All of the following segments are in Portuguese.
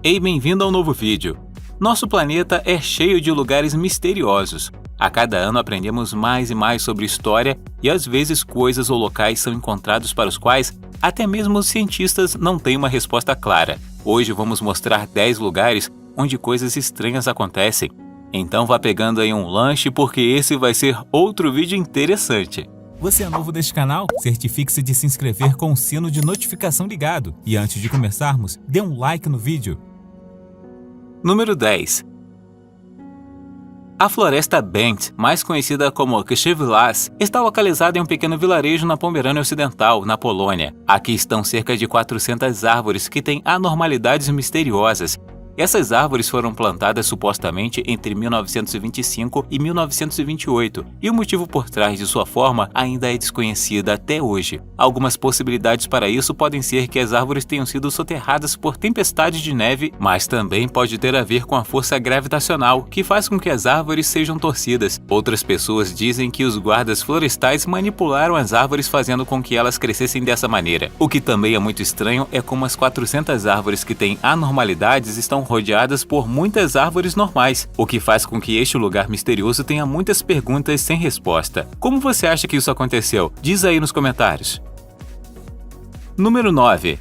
Ei, bem-vindo ao novo vídeo. Nosso planeta é cheio de lugares misteriosos. A cada ano aprendemos mais e mais sobre história e às vezes coisas ou locais são encontrados para os quais até mesmo os cientistas não têm uma resposta clara. Hoje vamos mostrar 10 lugares onde coisas estranhas acontecem. Então vá pegando aí um lanche porque esse vai ser outro vídeo interessante. Você é novo deste canal? Certifique-se de se inscrever com o sino de notificação ligado. E antes de começarmos, dê um like no vídeo. Número 10. A Floresta Bent, mais conhecida como Krzywlas, está localizada em um pequeno vilarejo na Pomerânia Ocidental, na Polônia. Aqui estão cerca de 400 árvores que têm anormalidades misteriosas. Essas árvores foram plantadas supostamente entre 1925 e 1928, e o motivo por trás de sua forma ainda é desconhecida até hoje. Algumas possibilidades para isso podem ser que as árvores tenham sido soterradas por tempestades de neve, mas também pode ter a ver com a força gravitacional, que faz com que as árvores sejam torcidas. Outras pessoas dizem que os guardas florestais manipularam as árvores fazendo com que elas crescessem dessa maneira. O que também é muito estranho é como as 400 árvores que têm anormalidades estão rodeadas por muitas árvores normais, o que faz com que este lugar misterioso tenha muitas perguntas sem resposta. Como você acha que isso aconteceu? Diz aí nos comentários. Número 9.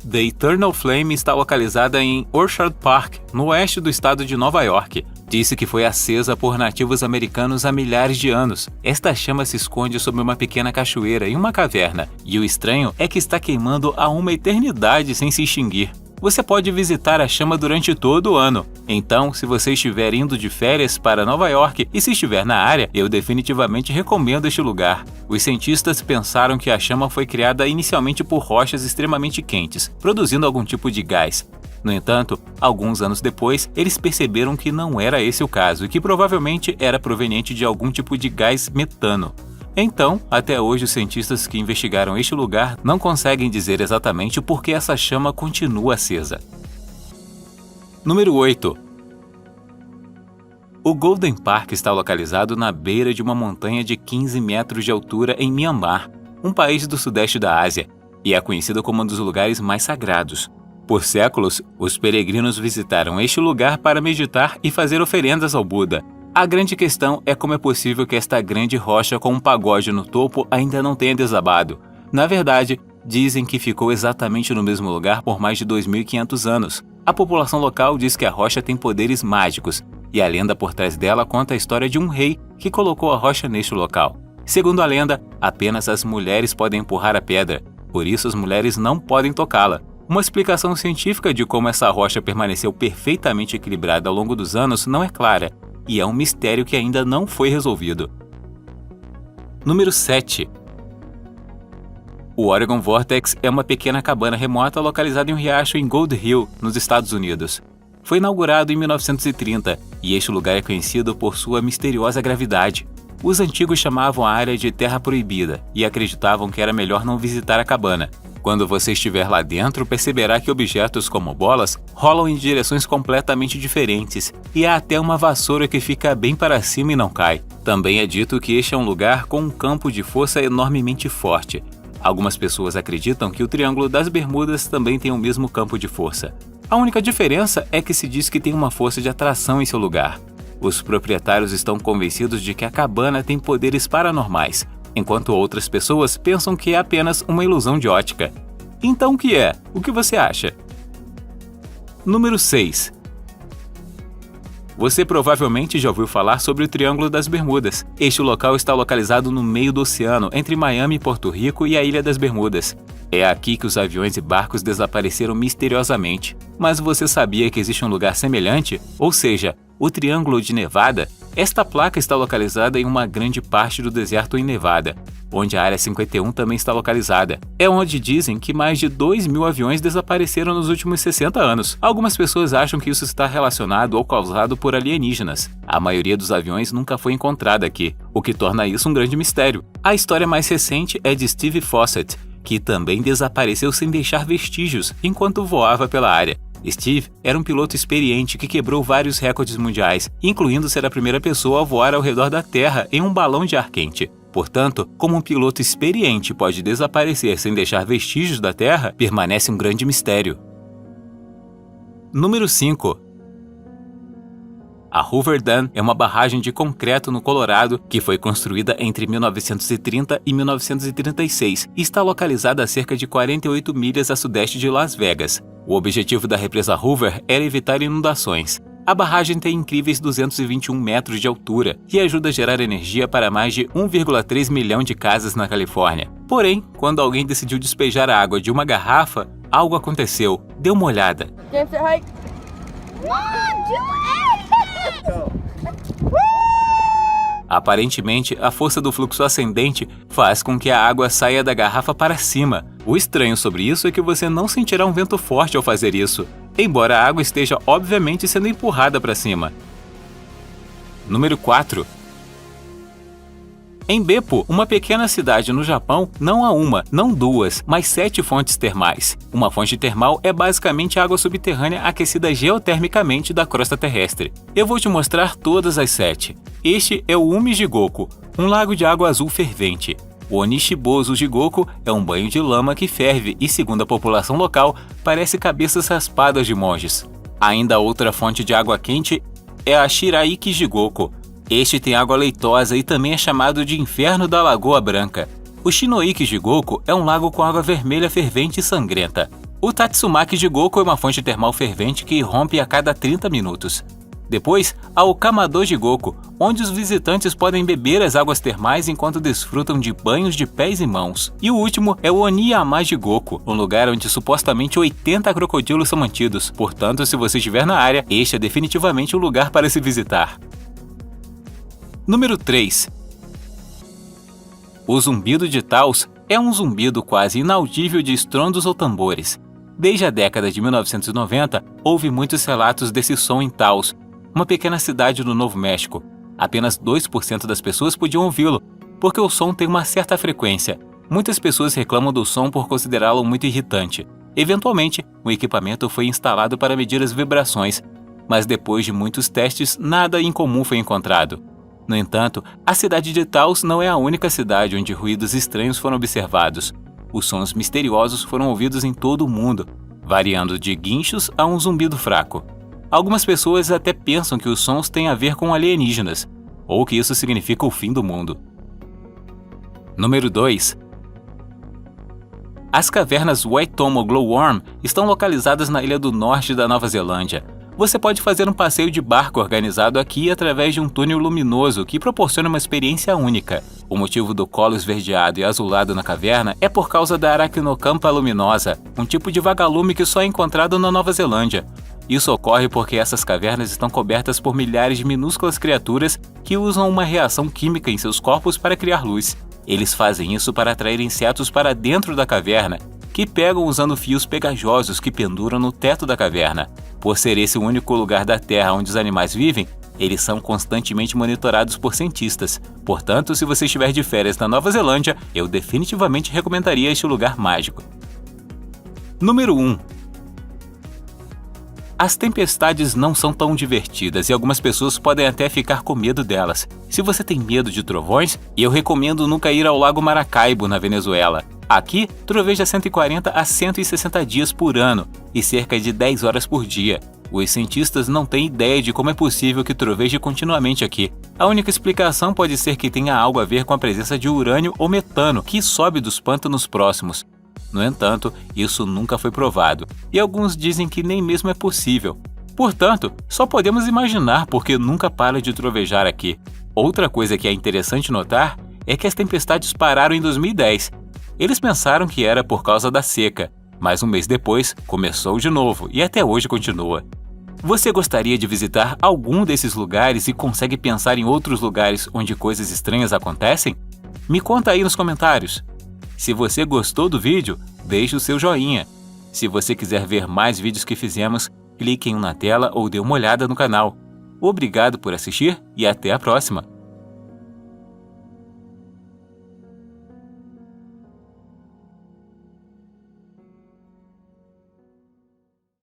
The Eternal Flame está localizada em Orchard Park, no oeste do estado de Nova York. Disse que foi acesa por nativos americanos há milhares de anos. Esta chama se esconde sob uma pequena cachoeira em uma caverna, e o estranho é que está queimando há uma eternidade sem se extinguir. Você pode visitar a chama durante todo o ano. Então, se você estiver indo de férias para Nova York e se estiver na área, eu definitivamente recomendo este lugar. Os cientistas pensaram que a chama foi criada inicialmente por rochas extremamente quentes, produzindo algum tipo de gás. No entanto, alguns anos depois, eles perceberam que não era esse o caso e que provavelmente era proveniente de algum tipo de gás metano. Então, até hoje os cientistas que investigaram este lugar não conseguem dizer exatamente por que essa chama continua acesa. Número 8. O Golden Park está localizado na beira de uma montanha de 15 metros de altura em Myanmar, um país do sudeste da Ásia, e é conhecido como um dos lugares mais sagrados. Por séculos, os peregrinos visitaram este lugar para meditar e fazer oferendas ao Buda. A grande questão é como é possível que esta grande rocha com um pagode no topo ainda não tenha desabado. Na verdade, dizem que ficou exatamente no mesmo lugar por mais de 2.500 anos. A população local diz que a rocha tem poderes mágicos, e a lenda por trás dela conta a história de um rei que colocou a rocha neste local. Segundo a lenda, apenas as mulheres podem empurrar a pedra, por isso as mulheres não podem tocá-la. Uma explicação científica de como essa rocha permaneceu perfeitamente equilibrada ao longo dos anos não é clara, e é um mistério que ainda não foi resolvido. Número 7. O Oregon Vortex é uma pequena cabana remota localizada em um riacho em Gold Hill, nos Estados Unidos. Foi inaugurado em 1930 e este lugar é conhecido por sua misteriosa gravidade. Os antigos chamavam a área de Terra Proibida e acreditavam que era melhor não visitar a cabana. Quando você estiver lá dentro, perceberá que objetos como bolas rolam em direções completamente diferentes, e há até uma vassoura que fica bem para cima e não cai. Também é dito que este é um lugar com um campo de força enormemente forte. Algumas pessoas acreditam que o Triângulo das Bermudas também tem o mesmo campo de força. A única diferença é que se diz que tem uma força de atração em seu lugar. Os proprietários estão convencidos de que a cabana tem poderes paranormais, enquanto outras pessoas pensam que é apenas uma ilusão de ótica. Então o que é? O que você acha? Número 6. Você provavelmente já ouviu falar sobre o Triângulo das Bermudas. Este local está localizado no meio do oceano, entre Miami, Porto Rico e a Ilha das Bermudas. É aqui que os aviões e barcos desapareceram misteriosamente. Mas você sabia que existe um lugar semelhante? Ou seja, o Triângulo de Nevada? Esta placa está localizada em uma grande parte do deserto em Nevada, onde a Área 51 também está localizada. É onde dizem que mais de 2.000 aviões desapareceram nos últimos 60 anos. Algumas pessoas acham que isso está relacionado ou causado por alienígenas. A maioria dos aviões nunca foi encontrada aqui, o que torna isso um grande mistério. A história mais recente é de Steve Fossett, que também desapareceu sem deixar vestígios enquanto voava pela área. Steve era um piloto experiente que quebrou vários recordes mundiais, incluindo ser a primeira pessoa a voar ao redor da Terra em um balão de ar quente. Portanto, como um piloto experiente pode desaparecer sem deixar vestígios da Terra, permanece um grande mistério. Número 5. A Hoover Dam é uma barragem de concreto no Colorado que foi construída entre 1930 e 1936 e está localizada a cerca de 48 milhas a sudeste de Las Vegas. O objetivo da represa Hoover era evitar inundações. A barragem tem incríveis 221 metros de altura e ajuda a gerar energia para mais de 1,3 milhão de casas na Califórnia. Porém, quando alguém decidiu despejar a água de uma garrafa, algo aconteceu. Dê uma olhada. Aparentemente, a força do fluxo ascendente faz com que a água saia da garrafa para cima. O estranho sobre isso é que você não sentirá um vento forte ao fazer isso, embora a água esteja obviamente sendo empurrada para cima. Número 4. Em Beppo, uma pequena cidade no Japão, não há uma, não duas, mas 7 fontes termais. Uma fonte termal é basicamente água subterrânea aquecida geotermicamente da crosta terrestre. Eu vou te mostrar todas as 7. Este é o Umi-Jigoku, um lago de água azul fervente. O Onishibozu-Jigoku é um banho de lama que ferve e, segundo a população local, parece cabeças raspadas de monges. Ainda outra fonte de água quente é a Shiraiki-Jigoku. Este tem água leitosa e também é chamado de Inferno da Lagoa Branca. O Shinoiki-Jigoku é um lago com água vermelha fervente e sangrenta. O Tatsumaki-Jigoku é uma fonte termal fervente que irrompe a cada 30 minutos. Depois, há o Kamado-Jigoku, onde os visitantes podem beber as águas termais enquanto desfrutam de banhos de pés e mãos. E o último é o Oniyama-Jigoku, um lugar onde supostamente 80 crocodilos são mantidos. Portanto, se você estiver na área, este é definitivamente o lugar para se visitar. Número 3. O zumbido de Taos é um zumbido quase inaudível de estrondos ou tambores. Desde a década de 1990, houve muitos relatos desse som em Taos, uma pequena cidade do Novo México. Apenas 2% das pessoas podiam ouvi-lo, porque o som tem uma certa frequência. Muitas pessoas reclamam do som por considerá-lo muito irritante. Eventualmente, o equipamento foi instalado para medir as vibrações, mas depois de muitos testes, nada incomum foi encontrado. No entanto, a cidade de Taos não é a única cidade onde ruídos estranhos foram observados. Os sons misteriosos foram ouvidos em todo o mundo, variando de guinchos a um zumbido fraco. Algumas pessoas até pensam que os sons têm a ver com alienígenas, ou que isso significa o fim do mundo. Número 2. As cavernas Waitomo Glowworm estão localizadas na ilha do norte da Nova Zelândia. Você pode fazer um passeio de barco organizado aqui através de um túnel luminoso que proporciona uma experiência única. O motivo do colo esverdeado e azulado na caverna é por causa da Arachnocampa luminosa, um tipo de vagalume que só é encontrado na Nova Zelândia. Isso ocorre porque essas cavernas estão cobertas por milhares de minúsculas criaturas que usam uma reação química em seus corpos para criar luz. Eles fazem isso para atrair insetos para dentro da caverna, que pegam usando fios pegajosos que penduram no teto da caverna. Por ser esse o único lugar da Terra onde os animais vivem, eles são constantemente monitorados por cientistas. Portanto, se você estiver de férias na Nova Zelândia, eu definitivamente recomendaria este lugar mágico. Número 1. As tempestades não são tão divertidas e algumas pessoas podem até ficar com medo delas. Se você tem medo de trovões, eu recomendo nunca ir ao Lago Maracaibo, na Venezuela. Aqui, troveja 140 a 160 dias por ano e cerca de 10 horas por dia. Os cientistas não têm ideia de como é possível que troveje continuamente aqui. A única explicação pode ser que tenha algo a ver com a presença de urânio ou metano que sobe dos pântanos próximos. No entanto, isso nunca foi provado, e alguns dizem que nem mesmo é possível. Portanto, só podemos imaginar porque nunca para de trovejar aqui. Outra coisa que é interessante notar é que as tempestades pararam em 2010. Eles pensaram que era por causa da seca, mas um mês depois começou de novo e até hoje continua. Você gostaria de visitar algum desses lugares e consegue pensar em outros lugares onde coisas estranhas acontecem? Me conta aí nos comentários. Se você gostou do vídeo, deixe o seu joinha. Se você quiser ver mais vídeos que fizemos, clique em um na tela ou dê uma olhada no canal. Obrigado por assistir e até a próxima!